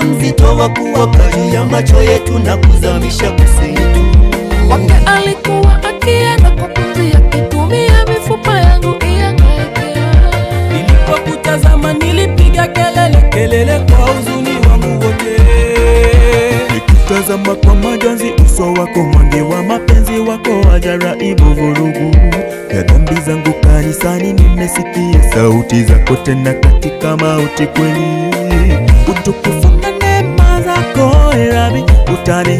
mzito wa kuwaka juu ya macho yetu na kuzamisha kusitu. Wake alikuwa akienda kwa pumzi akitumia mifupa yangu iangaikea. Nilipokutazama nilipiga kelele kwa huzuni wangu wote. Nikitazama kwa majonzi uso wako, mwenge wa mapenzi wako ajaraibu vurugu ya dhambi zangu kanisani. Nimesikia sauti zako tena katika mauti kweli. Utukufu na neema zako Rabi utani